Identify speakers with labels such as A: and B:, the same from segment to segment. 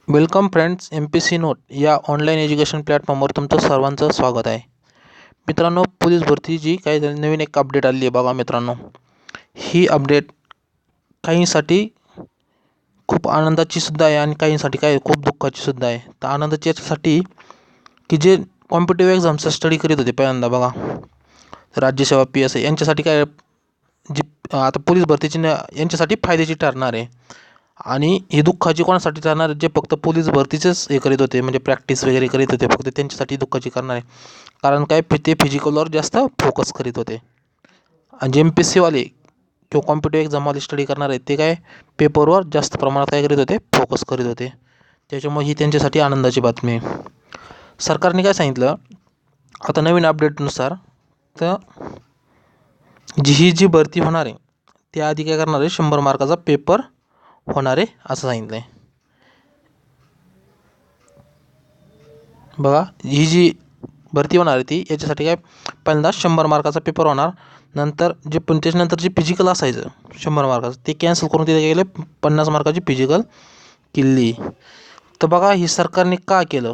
A: Welcome friends, MPSC note या online education प्लॅटफॉर्मवर तुमचं सर्वांचं स्वागत आहे. मित्रांनो, पोलीस भरतीची काही नवीन एक अपडेट आली आहे बघा मित्रांनो. ही अपडेट काहींसाठी खूप आनंदाची सुद्धा आहे आणि काहींसाठी काय खूप दुःखाची सुद्धा आहे. तर आनंदाची याच्यासाठी की जे कॉम्पिटिटिव्ह एक्झामचा स्टडी करीत होते पहिल्यांदा बघा, राज्यसेवा PSI यांच्यासाठी काय जी आता पोलीस भरतीची यांच्यासाठी फायद्याची ठरणार आहे. आणि हे दुःखाची कोणासाठी ठरणार, जे फक्त पोलीस भरतीचेच हे करीत होते, म्हणजे प्रॅक्टिस वगैरे करीत होते, फक्त त्यांच्यासाठी दुःखाची करणार आहे. कारण काय ते फिजिकलवर जास्त फोकस करीत होते. आणि जे MPSC वाले किंवा कॉम्पिटिटिव्ह एक्झामवाले स्टडी करणार आहेत ते काय पेपरवर जास्त प्रमाणात काय करीत होते, फोकस करीत होते. त्याच्यामुळे ही त्यांच्यासाठी आनंदाची बातमी आहे. सरकारने काय सांगितलं आता नवीन अपडेटनुसार, तर जी भरती होणार आहे त्याआधी काय करणार आहे, 100 मार्काचा पेपर होणार आहे असं सांगितलं आहे. बघा, ही जी भरती होणार आहे ती याच्यासाठी काय पहिल्यांदा 100 मार्काचा पेपर होणार. नंतर जे त्याच्यानंतर जे फिजिकल असायचं 100 मार्काचं ते कॅन्सल करून तिथे गेले 50 मार्काची फिजिकल केली. तर बघा, ही सरकारने का केलं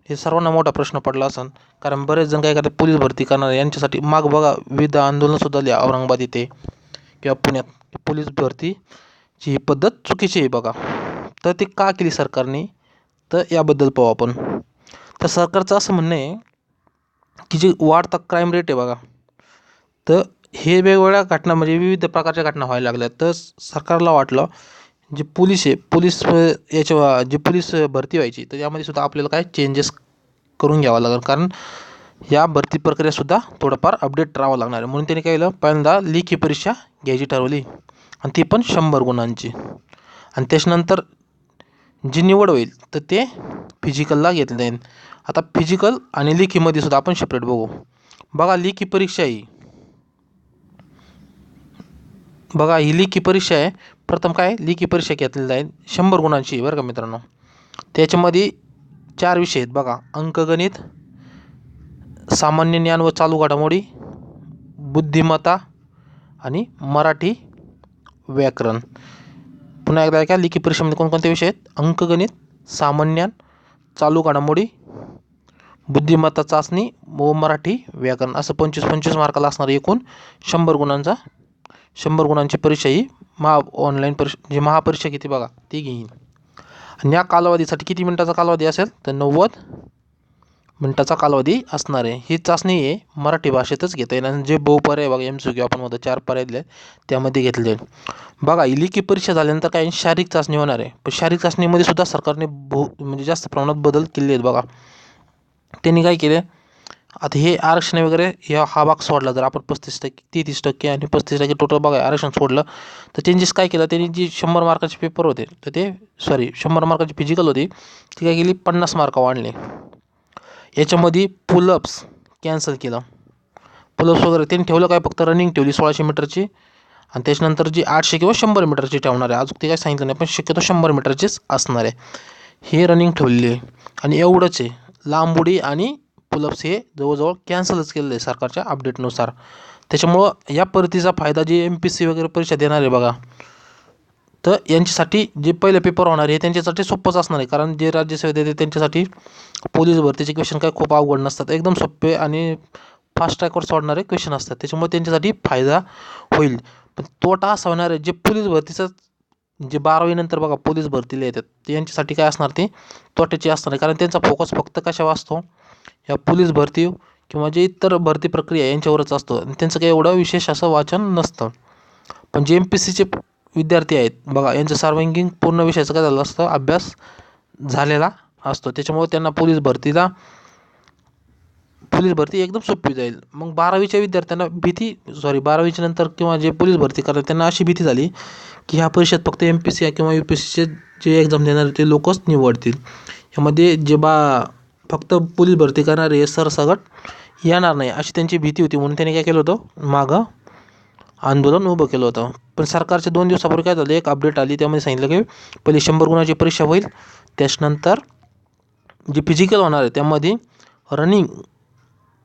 A: हे सर्वांना मोठा प्रश्न पडला असेल. कारण बरेच जण काय करतात, पोलीस भरती करणार यांच्यासाठी माग बघा विविध आंदोलनसुद्धा आली औरंगाबाद इथे किंवा पुण्यात. पोलीस भरतीची ही पद्धत चुकीची आहे बघा. तर ते का केली सरकारने, तर याबद्दल पाहू आपण. तर सरकारचं असं म्हणणं आहे की जे वाढता क्राईम रेट आहे बघा, तर हे वेगवेगळ्या घटना म्हणजे विविध प्रकारच्या घटना व्हायला लागल्या. तर सरकारला वाटलं जे पोलीस याच्या जे पोलीस भरती व्हायची तर यामध्ये सुद्धा आपल्याला काय चेंजेस करून घ्यावं लागेल. कारण या भरती प्रक्रियासुद्धा थोडंफार अपडेट राहावं लागणार आहे. म्हणून त्यांनी काय केलं, पहिल्यांदा लेखी परीक्षा घ्यायची ठरवली आणि ती पण 100 गुणांची. आणि त्याच्यानंतर जी निवड होईल तर ते फिजिकलला घेतलं जाईल. आता फिजिकल आणि लेखीमध्ये सुद्धा आपण सेपरेट बघू. बघा, लेखी परीक्षा ही लेखी परीक्षा आहे. प्रथम काय लेखी परीक्षा घेतली जाईल 100 गुणांची बरं का मित्रांनो. त्याच्यामध्ये 4 विषय आहेत बघा, अंकगणित, सामान्य ज्ञान व चालू घडामोडी, बुद्धिमत्ता आणि मराठी व्याकरण. पुन्हा एकदा काय, लेखी परीक्षेमध्ये कोणकोणते विषय आहेत, अंकगणित, सामान्य ज्ञान, चालू घडामोडी, बुद्धिमत्ता चाचणी व मराठी व्याकरण, असं 25-25 मार्काला असणार एकूण 100 गुणांची परीक्षा ही ऑनलाईन परीक्षा जी महापरीक्षा किती बघा ती घेईन. आणि या कालावधीसाठी किती मिनिटाचा कालावधी असेल, तर 90 मिनिटाचा कालावधी असणार आहे. ही चाचणी आहे मराठी भाषेतच घेता येईल. आणि जे बहुपर्याय बघा MCQ आपण मध्ये 4 पर्याय दिले त्यामध्ये घेतले जाईल. बघा, लेखी परीक्षा झाल्यानंतर काही शारीरिक चाचणी होणार आहे. पण शारीरिक चाचणीमध्ये सुद्धा सरकारने म्हणजे जास्त प्रमाणात बदल केले आहेत बघा. त्यांनी काय केले, आता हे आरक्षण वगैरे हा भाग सोडला, जर आपण 35%, 33% आणि 35% टोटल बघा आरक्षण सोडलं, तर चेंजेस काय केलं त्यांनी, जी 100 मार्काचे पेपर होते तर ते 100 मार्काची फिजिकल होती ती काय केली 50 मार्क वाढले. याच्यामध्ये पुलअप्स कॅन्सल केलं. पुलअप्स वगैरे त्यांनी ठेवलं काय, फक्त रनिंग ठेवली 1600 मीटरची. आणि त्याच्यानंतर जी 800 किंवा 100 मीटरची ठेवणार आहे, अजून ते काय सांगितलं नाही, पण शक्यतो 100 मीटरचीच असणार आहे. हे रनिंग ठेवलेली आहे. आणि एवढंच आहे, लांब उडी आणि पुलअप्स हे जवळजवळ कॅन्सलच केलेलं आहे सरकारच्या अपडेटनुसार. त्याच्यामुळं या पद्धतीचा फायदा जे MPSC वगैरे परीक्षा देणार आहे बघा, तर यांच्यासाठी जे पहिले पेपर होणार आहे त्यांच्यासाठी सोपंच असणार आहे. कारण जे राज्यसेवा देते त्यांच्यासाठी पोलीस भरतीचे क्वेश्चन काय खूप अवघड नसतात, एकदम सोपे आणि फास्ट ट्रॅकवर सोडणारे क्वेश्चन असतात. त्याच्यामुळे त्यांच्यासाठी फायदा होईल. पण तोटा असा होणार आहे, जे पोलीस भरतीचं जे 12वी नंतर बघा पोलीस भरतीला येतात ते यांच्यासाठी काय असणार, ते तोट्याचे असणार आहे. कारण त्यांचा फोकस फक्त कशावर असतो, या पोलीस भरती किंवा जे इतर भरती प्रक्रिया यांच्यावरच असतो. आणि त्यांचं काही एवढं विशेष असं वाचन नसतं. पण जे MPSCचे विद्यार्थी आहेत बघा, यांचं सर्वांगीण पूर्ण विषयाचं काय झालं असतं, अभ्यास झालेला असतो. त्याच्यामुळे त्यांना पोलीस भरती एकदम सोपी जाईल. मग 12वीच्या विद्यार्थ्यांना 12वीच्या नंतर किंवा जे पोलीस भरती करतात त्यांना अशी भीती झाली की ह्या परीक्षेत फक्त MPSC किंवा UPSCचे जे एक्झाम देणारे ते लोकच निवडतील. यामध्ये जे फक्त पोलीस भरती करणारे हे सरसकट येणार नाही अशी त्यांची भीती होती. म्हणून त्यांनी काय केलं होतं, मागं आंदोलन उभं केलं होतं. पण सरकारच्या 2 दिवसापूर्वी काय झालं, एक अपडेट आली, त्यामध्ये सांगितलं की पहिली 100 गुणाची परीक्षा होईल, त्याच्यानंतर जे फिजिकल होणार आहे त्यामध्ये रनिंग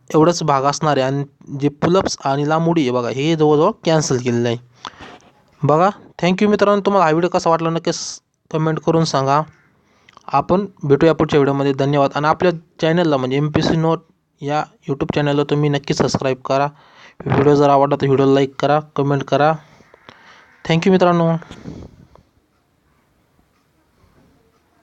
A: एवढंच भाग असणार आहे. आणि जे पुलअप्स आणि लांब उडी आहे बघा हे जवळजवळ कॅन्सल केलेलं आहे बघा. थँक्यू मित्रांनो, तुम्हाला हा व्हिडिओ कसा वाटला नक्कीच कमेंट करून सांगा. आपण भेटूया पुढच्या व्हिडिओमध्ये. धन्यवाद. आणि आपल्या चॅनलला म्हणजे MPSC नोट या यूट्यूब चॅनलला तुम्ही नक्की सबस्क्राईब करा. व्हिडिओ जर आवडला तर व्हिडिओला लाईक करा, कमेंट करा. थँक्यू मित्रांनो.